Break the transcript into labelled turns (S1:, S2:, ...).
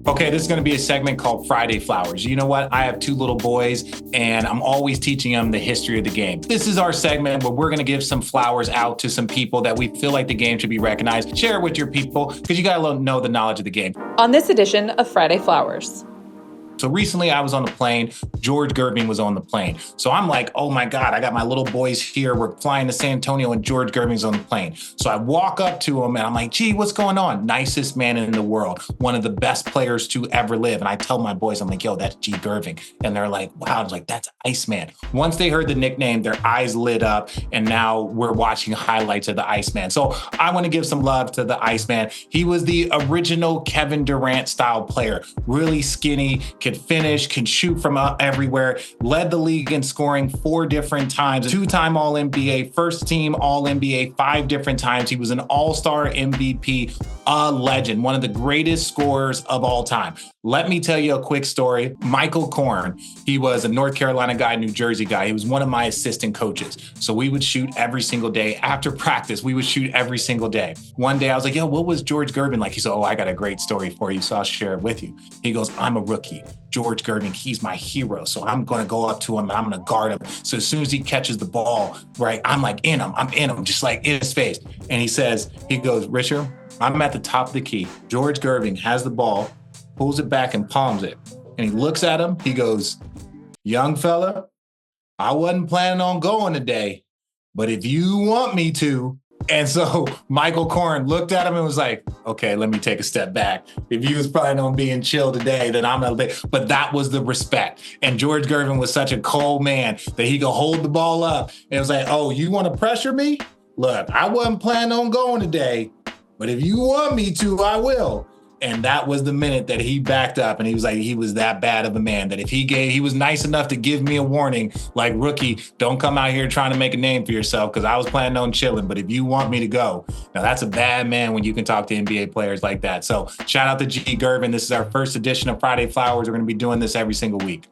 S1: Okay, this is going to be a segment called Friday Flowers. You know what? I have two little boys, and I'm always teaching them the history of the game. This is our segment where we're going to give some flowers out to some people that we feel like the game should be recognized. Share it with your people because you got to know the knowledge of the game.
S2: On this edition of Friday Flowers.
S1: So recently I was on the plane. George Gervin was on the plane. So I'm like, oh my God, I got my little boys here. We're flying to San Antonio and George Gervin's on the plane. So I walk up to him and I'm like, gee, what's going on? Nicest man in the world. One of the best players to ever live. And I tell my boys, I'm like, yo, that's G Gervin. And they're like, wow. I was like, that's Iceman. Once they heard the nickname, their eyes lit up. And now we're watching highlights of the Iceman. So I want to give some love to the Iceman. He was the original Kevin Durant style player. Really skinny, could finish, can shoot from everywhere, led the league in scoring 4 different times, 2-time All-NBA, first team All-NBA 5 different times. He was an All-Star MVP, a legend, one of the greatest scorers of all time. Let me tell you a quick story. Michael Korn, he was a North Carolina guy, New Jersey guy. He was one of my assistant coaches. So we would shoot every single day. After practice, we would shoot every single day. One day I was like, yo, what was George Gervin like? He said, oh, I got a great story for you, so I'll share it with you. He goes, I'm a rookie. George Gervin, he's my hero. So I'm going to go up to him and I'm going to guard him. So as soon as he catches the ball, right, I'm like in him, just like in his face. And he goes, Richard, I'm at the top of the key. George Gervin has the ball, pulls it back and palms it. And he looks at him. He goes, young fella, I wasn't planning on going today, but if you want me to. And so Michael Korn looked at him and was like, okay, let me take a step back. If you was planning on being chill today, then I'm not. But that was the respect. And George Gervin was such a cold man that he could hold the ball up. And it was like, oh, you want to pressure me? Look, I wasn't planning on going today, but if you want me to, I will. And that was the minute that he backed up and he was like, he was that bad of a man that if he was nice enough to give me a warning, like, rookie, don't come out here trying to make a name for yourself because I was planning on chilling. But if you want me to go, now that's a bad man when you can talk to NBA players like that. So shout out to G Gervin. This is our first edition of Friday Flowers. We're going to be doing this every single week.